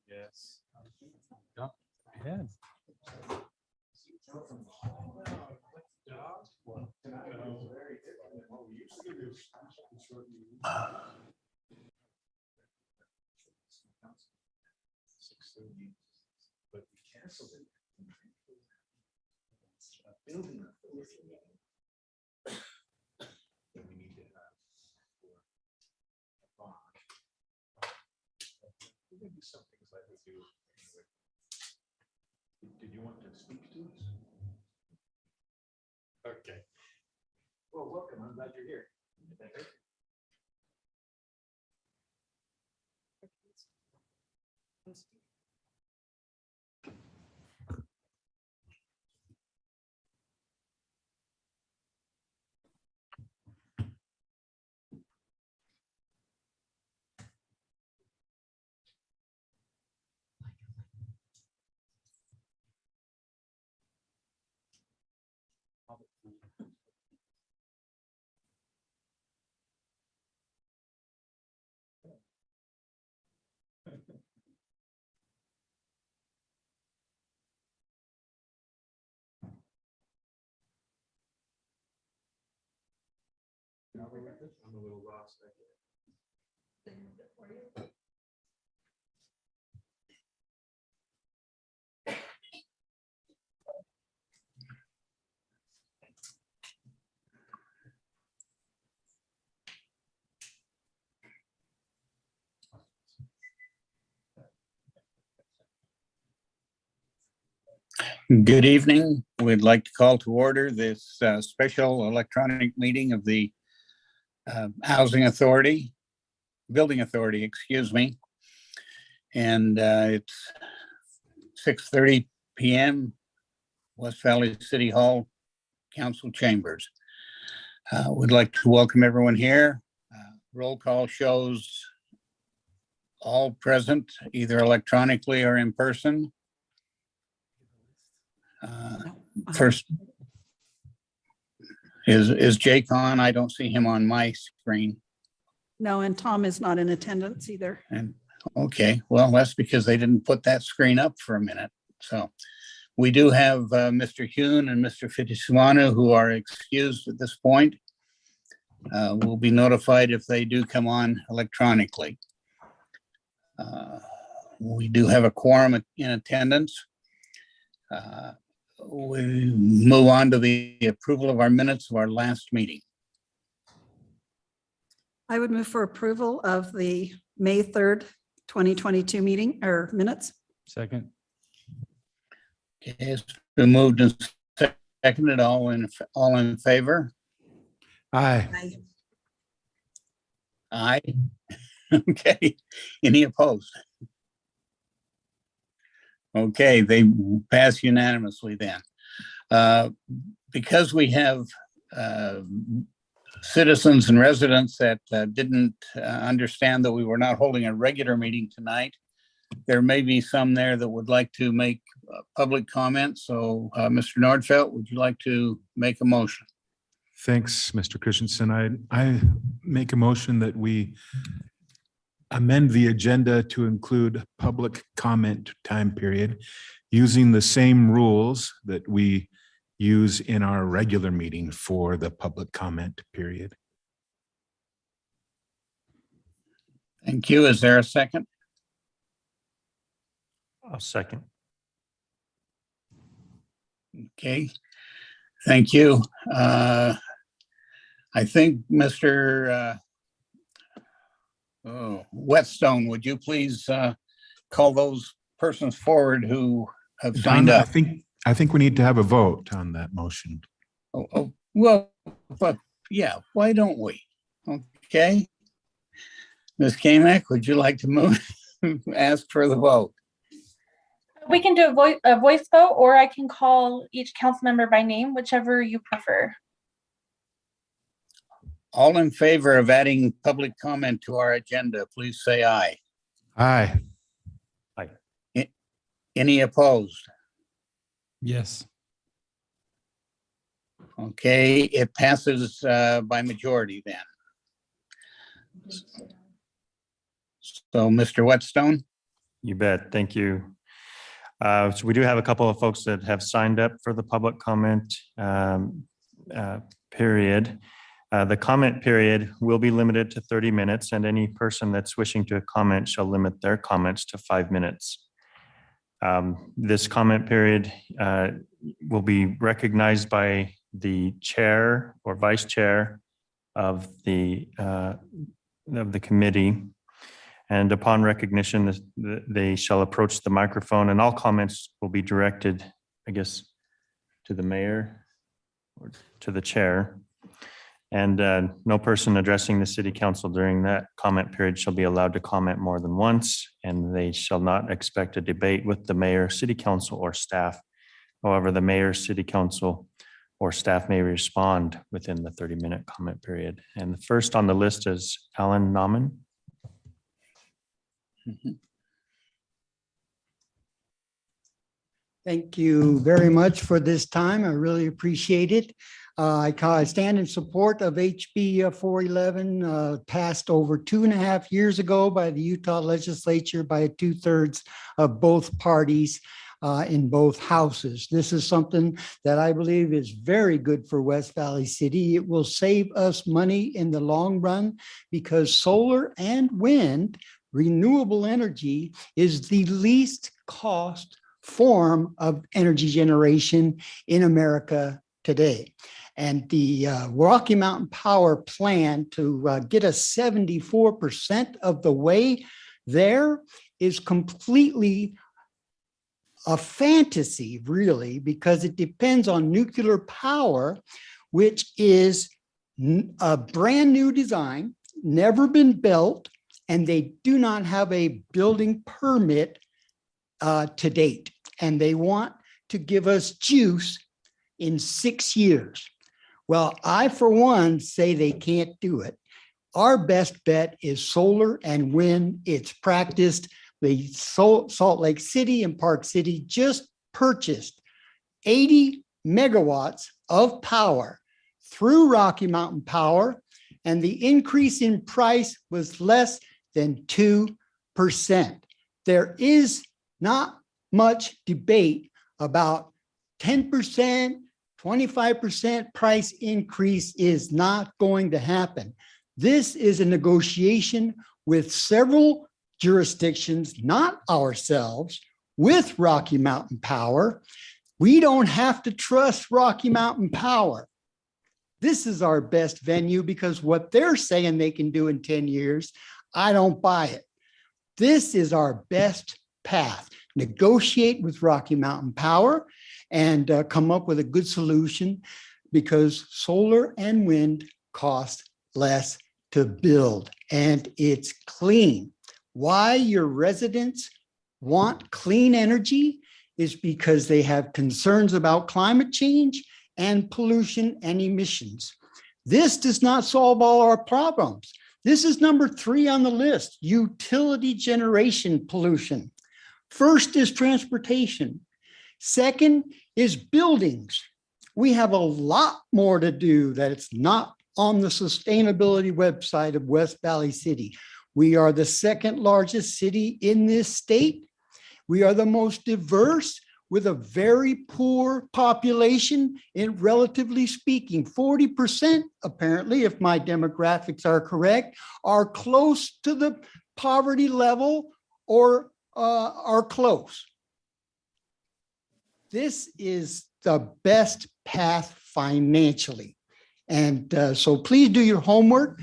Yes. Go ahead. But we canceled it. Building that we need to have for a bond. We're gonna do some things like we do anyway. Did you want to speak to us? Okay. Well, welcome. I'm glad you're here. I'm a little lost. Good evening. We'd like to call to order this special electronic meeting of the Building Authority, excuse me. And it's 6:30 p.m. West Valley City Hall Council Chambers. We'd like to welcome everyone here. Roll call shows all present, either electronically or in person. First, is Jake on? I don't see him on my screen. No, and Tom is not in attendance either. And okay, well, that's because they didn't put that screen up for a minute. So we do have Mr. Hune and Mr. Fitisumanu who are excused at this point. We'll be notified if they do come on electronically. We do have a quorum in attendance. We move on to the approval of our minutes of our last meeting. I would move for approval of the May 3rd, 2022 meeting or minutes. Second. Okay, it's been moved and seconded. All in favor? Aye. Aye. Aye. Okay. Any opposed? Okay, they pass unanimously then. Because we have citizens and residents that didn't understand that we were not holding a regular meeting tonight, there may be some there that would like to make public comments. So Mr. Nordfeld, would you like to make a motion? Thanks, Mr. Christensen. I make a motion that we amend the agenda to include public comment time period using the same rules that we use in our regular meeting for the public comment period. Thank you. Is there a second? I'll second. Okay. Thank you. I think Mr. Whetstone, would you please call those persons forward who have signed Donna, up? I think we need to have a vote on that motion. Well, but yeah, why don't we? Okay. Ms. Kamek, would you like to move, ask for the vote? We can do a voice vote, or I can call each council member by name, whichever you prefer. All in favor of adding public comment to our agenda, please say aye. Aye. Any opposed? Yes. Okay, it passes by majority then. So, Mr. Whetstone? You bet. Thank you. So we do have a couple of folks that have signed up for the public comment period. The comment period will be limited to 30 minutes, and any person that's wishing to comment shall limit their comments to 5 minutes. This comment period will be recognized by the chair or vice chair of the committee. And upon recognition, they shall approach the microphone, and all comments will be directed, I guess, to the mayor or to the chair. And no person addressing the city council during that comment period shall be allowed to comment more than once, and they shall not expect a debate with the mayor, city council, or staff. However, the mayor, city council, or staff may respond within the 30-minute comment period. And the first on the list is Alan Nauman. Thank you very much for this time. I really appreciate it. I stand in support of HB 411, passed over 2.5 years ago by the Utah legislature by 2/3 of both parties in both houses. This is something that I believe is very good for West Valley City. It will save us money in the long run because solar and wind, renewable energy, is the least cost form of energy generation in America today. And the Rocky Mountain Power plan to get us 74% of the way there is completely a fantasy, really, because it depends on nuclear power, which is a brand new design, never been built, and they do not have a building permit to date. And they want to give us juice in 6 years. Well, I, for one, say they can't do it. Our best bet is solar and wind. It's practiced. The Salt Lake City and Park City just purchased 80 megawatts of power through Rocky Mountain Power, and the increase in price was less than 2%. There is not much debate about 10%, 25% price increase is not going to happen. This is a negotiation with several jurisdictions, not ourselves, with Rocky Mountain Power. We don't have to trust Rocky Mountain Power. This is our best venue because what they're saying they can do in 10 years, I don't buy it. This is our best path. Negotiate with Rocky Mountain Power and come up with a good solution because solar and wind cost less to build and it's clean. Why your residents want clean energy is because they have concerns about climate change and pollution and emissions. This does not solve all our problems. This is number 3 on the list, utility generation pollution. First is transportation. Second is buildings. We have a lot more to do that it's not on the sustainability website of West Valley City. We are the 2nd largest city in this state. We are the most diverse with a very poor population in relatively speaking. 40%, apparently, if my demographics are correct, are close to the poverty level or are close. This is the best path financially. And so please do your homework.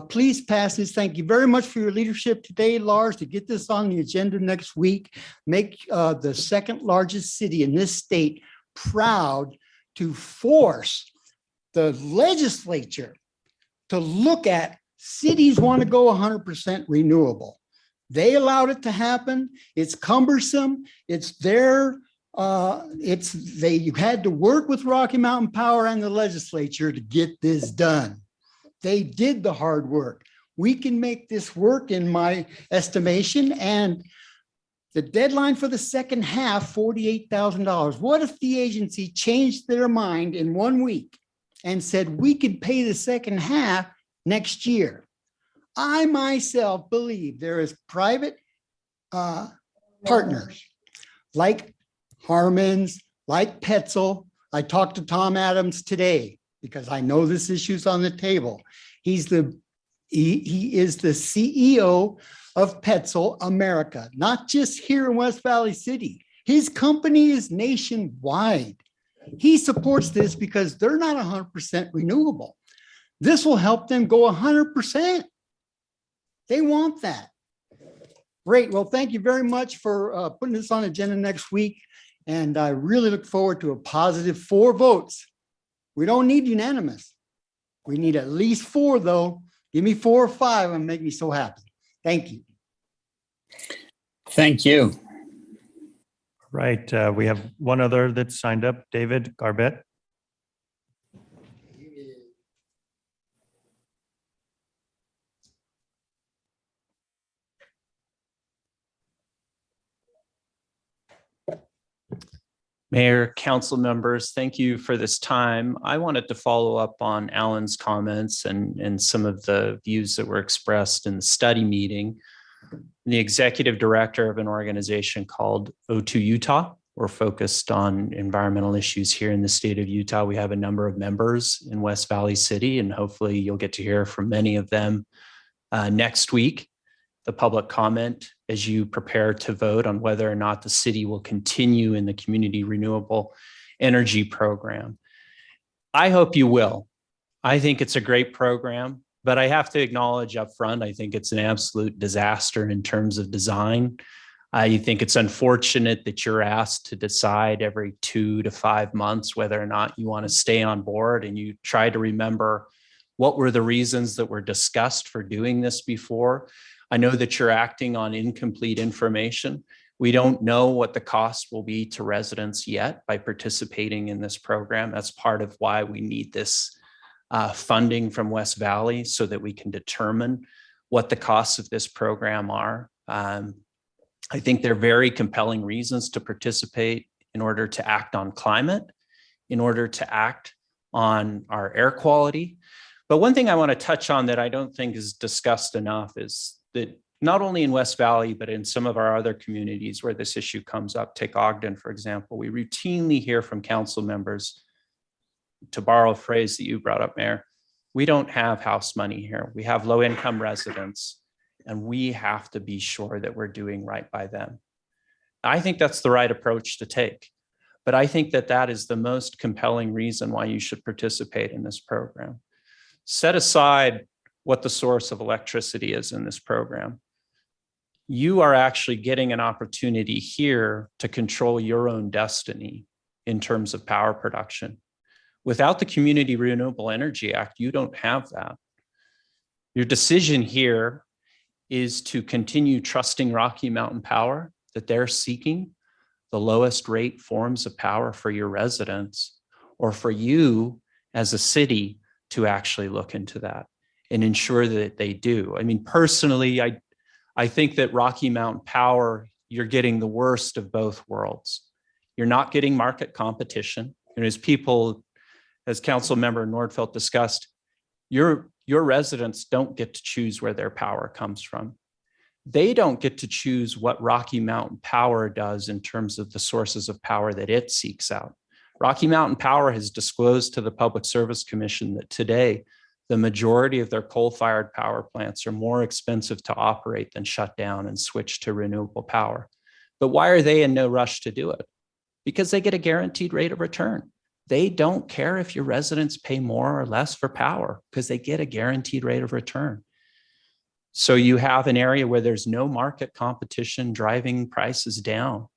Please pass this. Thank you very much for your leadership today, Lars, to get this on the agenda next week. Make the 2nd largest city in this state proud to force the legislature to look at cities want to go 100% renewable. They allowed it to happen. It's cumbersome. It's their you had to work with Rocky Mountain Power and the legislature to get this done. They did the hard work. We can make this work in my estimation, and the deadline for the second half, $48,000. What if the agency changed their mind in 1 week and said, we could pay the second half next year? I myself believe there is private partners like Harmon's, like Petzl. I talked to Tom Adams today because I know this issue's on the table. He is the CEO of Petzl America, not just here in West Valley City. His company is nationwide. He supports this because they're not 100% renewable. This will help them go 100%. They want that. Great. Well, thank you very much for putting this on agenda next week. And I really look forward to a positive 4 votes. We don't need unanimous. We need at least 4, though. Give me 4 or 5 and make me so happy. Thank you. Thank you. Right. We have one other that signed up, David Garbett. Mayor, council members, thank you for this time. I wanted to follow up on Alan's comments and some of the views that were expressed in the study meeting. The executive director of an organization called O2 Utah. We're focused on environmental issues here in the state of Utah. We have a number of members in West Valley City, and hopefully you'll get to hear from many of them next week. The public comment as you prepare to vote on whether or not the city will continue in the community renewable energy program. I hope you will. I think it's a great program, but I have to acknowledge up front, I think it's an absolute disaster in terms of design. I think it's unfortunate that you're asked to decide every 2 to 5 months whether or not you want to stay on board, and you try to remember what were the reasons that were discussed for doing this before. I know that you're acting on incomplete information. We don't know what the cost will be to residents yet by participating in this program. That's part of why we need this funding from West Valley so that we can determine what the costs of this program are. I think there are very compelling reasons to participate in order to act on climate, in order to act on our air quality. But one thing I want to touch on that I don't think is discussed enough is that not only in West Valley, but in some of our other communities where this issue comes up, take Ogden, for example, we routinely hear from council members, to borrow a phrase that you brought up, Mayor, we don't have house money here. We have low income residents, and we have to be sure that we're doing right by them. I think that's the right approach to take, but I think that that is the most compelling reason why you should participate in this program. Set aside what the source of electricity is in this program. You are actually getting an opportunity here to control your own destiny in terms of power production. Without the Community Renewable Energy Act, you don't have that. Your decision here is to continue trusting Rocky Mountain Power, that they're seeking the lowest rate forms of power for your residents, or for you as a city to actually look into that and ensure that they do. I mean, personally, I think that Rocky Mountain Power, you're getting the worst of both worlds. You're not getting market competition. And as people, as Council Member Nordfeld discussed, your residents don't get to choose where their power comes from. They don't get to choose what Rocky Mountain Power does in terms of the sources of power that it seeks out. Rocky Mountain Power has disclosed to the Public Service Commission that today, the majority of their coal-fired power plants are more expensive to operate than shut down and switch to renewable power. But why are they in no rush to do it? Because they get a guaranteed rate of return. They don't care if your residents pay more or less for power because they get a guaranteed rate of return. So you have an area where there's no market competition driving prices down.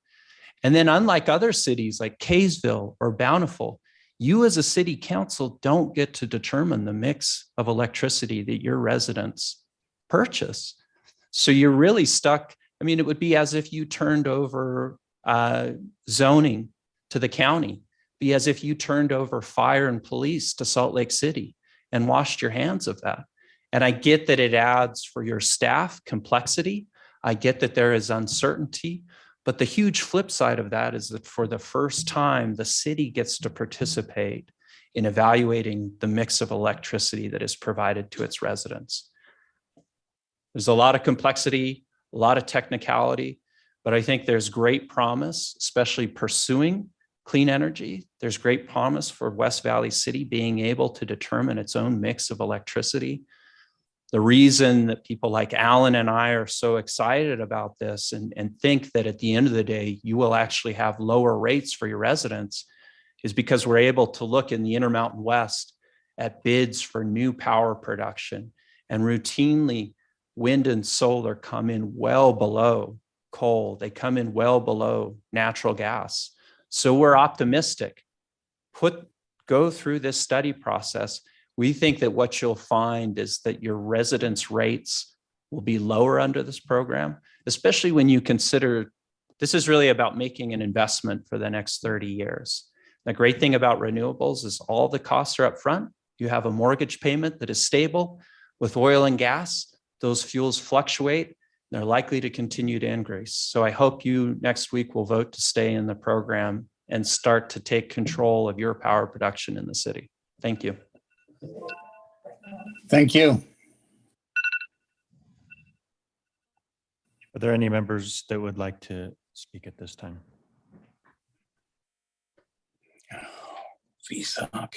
And then unlike other cities like Kaysville or Bountiful, you as a city council don't get to determine the mix of electricity that your residents purchase. So you're really stuck. I mean, it would be as if you turned over zoning to the county, be as if you turned over fire and police to Salt Lake City, and washed your hands of that. And I get that it adds for your staff complexity. I get that there is uncertainty, but the huge flip side of that is that for the first time, the city gets to participate in evaluating the mix of electricity that is provided to its residents. There's a lot of complexity, a lot of technicality, but I think there's great promise, especially pursuing clean energy. There's great promise for West Valley City being able to determine its own mix of electricity. The reason that people like Alan and I are so excited about this and think that at the end of the day, you will actually have lower rates for your residents is because we're able to look in the Intermountain West at bids for new power production, and routinely wind and solar come in well below coal. They come in well below natural gas. So we're optimistic. Go through this study process. We think that what you'll find is that your residents' rates will be lower under this program, especially when you consider this is really about making an investment for the next 30 years. The great thing about renewables is all the costs are up front. You have a mortgage payment that is stable. With oil and gas, those fuels fluctuate. They're likely to continue to increase. So I hope you next week will vote to stay in the program and start to take control of your power production in the city. Thank you. Thank you. Are there any members that would like to speak at this time? VSOC.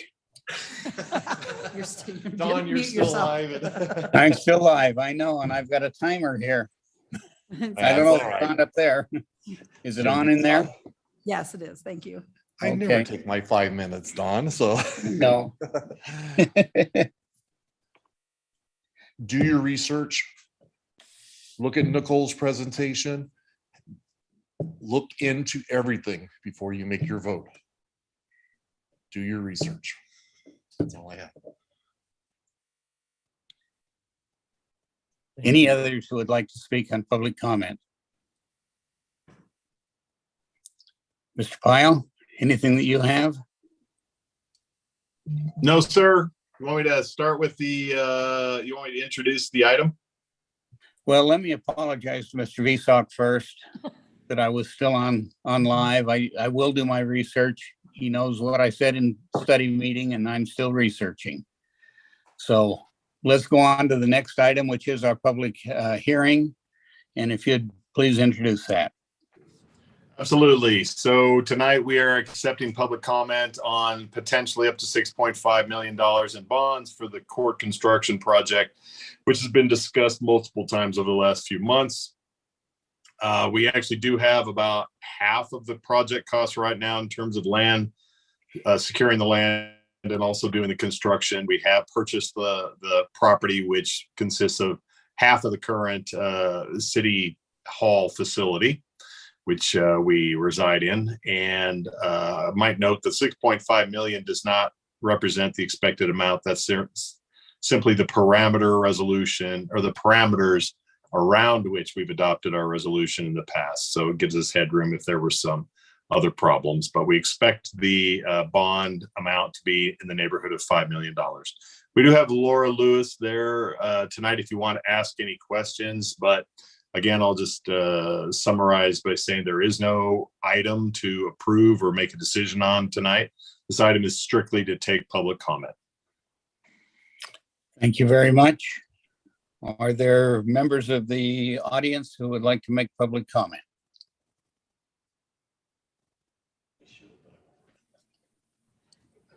Don, you're still alive. I'm still live, I know, and I've got a timer here. I don't know if it's on up there. Is it on in there? Yes, it is. Thank you. I Okay. never take my 5 minutes, Don, so. No. Do your research. Look at Nicole's presentation. Look into everything before you make your vote. Do your research. That's all I have. Any others who would like to speak on public comment? Mr. Pyle, anything that you have? No, sir. You want me to start with you want me to introduce the item? Well, let me apologize to Mr. VSOC first that I was still on live. I will do my research. He knows what I said in study meeting, and I'm still researching. So let's go on to the next item, which is our public hearing. And if you'd please introduce that. Absolutely. So tonight we are accepting public comment on potentially up to $6.5 million in bonds for the court construction project, which has been discussed multiple times over the last few months. We actually do have about half of the project costs right now in terms of land, securing the land and also doing the construction. We have purchased the property, which consists of half of the current city hall facility, which we reside in. And I might note the 6.5 million does not represent the expected amount. That's simply the parameter resolution or the parameters around which we've adopted our resolution in the past. So it gives us headroom if there were some other problems, but we expect the bond amount to be in the neighborhood of $5 million. We do have Laura Lewis there tonight if you want to ask any questions, but again, I'll just summarize by saying there is no item to approve or make a decision on tonight. This item is strictly to take public comment. Thank you very much. Are there members of the audience who would like to make public comment?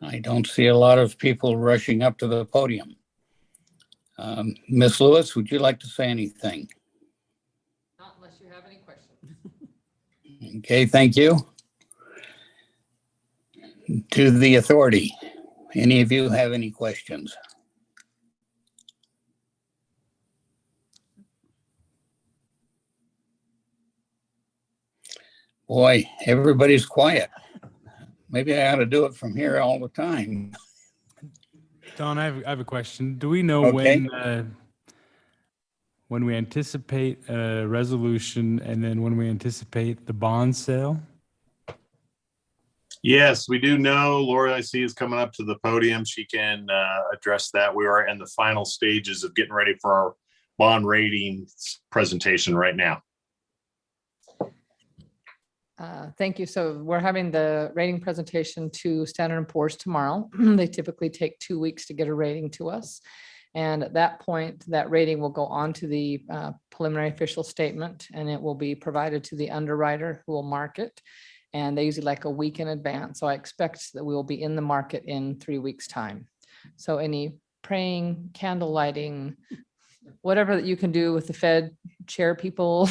I don't see a lot of people rushing up to the podium. Ms. Lewis, would you like to say anything? Not unless you have any questions. Okay, thank you. To the authority, any of you have any questions? Boy, everybody's quiet. Maybe I ought to do it from here all the time. Don, I have a question. Do we know Okay. when we anticipate a resolution and then when we anticipate the bond sale? Yes, we do know Laura, I see, is coming up to the podium. She can address that. We are in the final stages of getting ready for our bond rating presentation right now. Thank you. So we're having the rating presentation to Standard & Poor's tomorrow. They typically take 2 weeks to get a rating to us. And at that point, that rating will go on to the preliminary official statement, and it will be provided to the underwriter who will mark it. And they usually like a week in advance. So I expect that we will be in the market in 3 weeks' time. So any praying, candle lighting, whatever that you can do with the Fed chair people.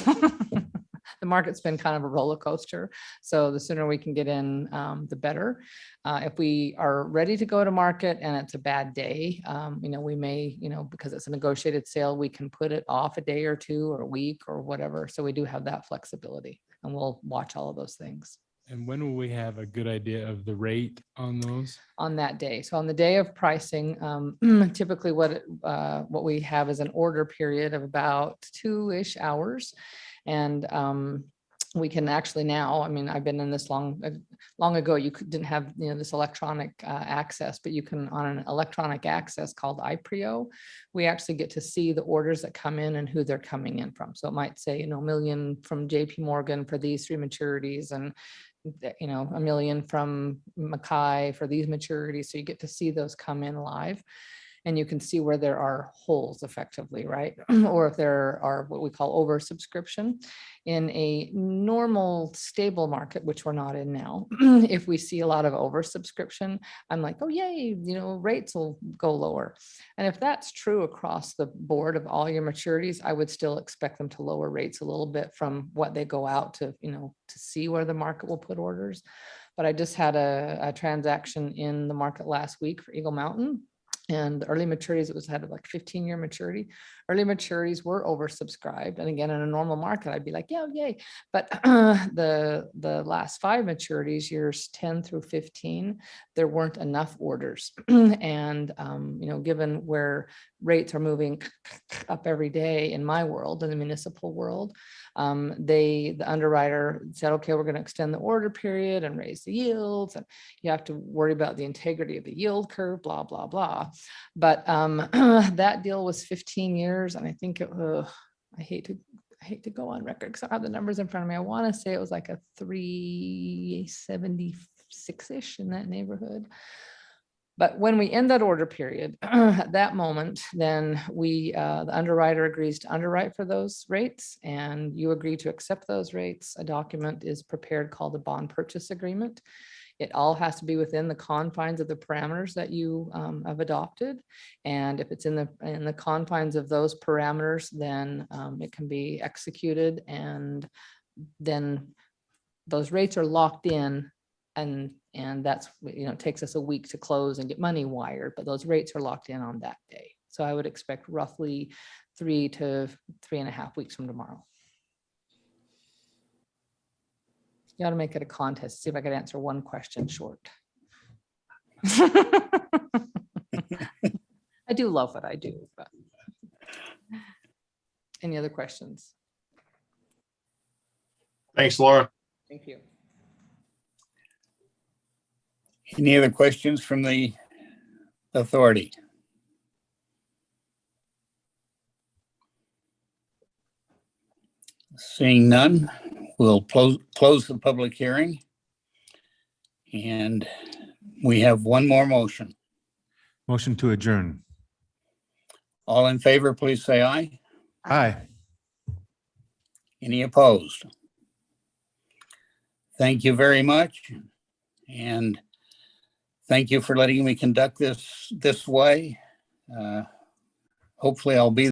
The market's been kind of a roller coaster. So the sooner we can get in, the better. If we are ready to go to market and it's a bad day, we may, because it's a negotiated sale, we can put it off a day or two or a week or whatever. So we do have that flexibility, and we'll watch all of those things. And when will we have a good idea of the rate on those? On that day. So on the day of pricing, typically what we have is an order period of about 2-ish hours. And we can actually now, I've been in this long ago, didn't have, this electronic access, but you can, on an electronic access called iPrio, we actually get to see the orders that come in and who they're coming in from. So it might say, $1 million from JP Morgan for these 3 maturities, and $1 million from Mackay for these maturities. So you get to see those come in live, and you can see where there are holes effectively, right? Or if there are what we call oversubscription. In a normal stable market, which we're not in now, if we see a lot of oversubscription, I'm like, oh, yay, rates will go lower. And if that's true across the board of all your maturities, I would still expect them to lower rates a little bit from what they go out to, to see where the market will put orders. But I just had a transaction in the market last week for Eagle Mountain. And the early maturities, it had like 15-year maturity. Early maturities were oversubscribed. And again, in a normal market, I'd be like, yeah, yay. But the last 5 maturities, years 10 through 15, there weren't enough orders. And, given where rates are moving up every day in my world, in the municipal world, the underwriter said, okay, we're going to extend the order period and raise the yields. And you have to worry about the integrity of the yield curve, blah, blah, blah. But that deal was 15 years. And I think I hate to go on record because I have the numbers in front of me. I want to say it was like a 376-ish in that neighborhood. But when we end that order period, at that moment, then the underwriter agrees to underwrite for those rates, and you agree to accept those rates. A document is prepared called the bond purchase agreement. It all has to be within the confines of the parameters that you have adopted. And if it's in the confines of those parameters, then it can be executed, and then those rates are locked in. And that's, takes us a week to close and get money wired, but those rates are locked in on that day. So I would expect roughly 3 to 3.5 weeks from tomorrow. You got to make it a contest. See if I could answer one question short. I do love what I do, but any other questions? Thanks, Laura. Thank you. Any other questions from the authority? Seeing none, we'll close the public hearing. And we have one more motion. Motion to adjourn. All in favor, please say aye. Aye. Any opposed? Thank you very much. And thank you for letting me conduct this way. Hopefully I'll be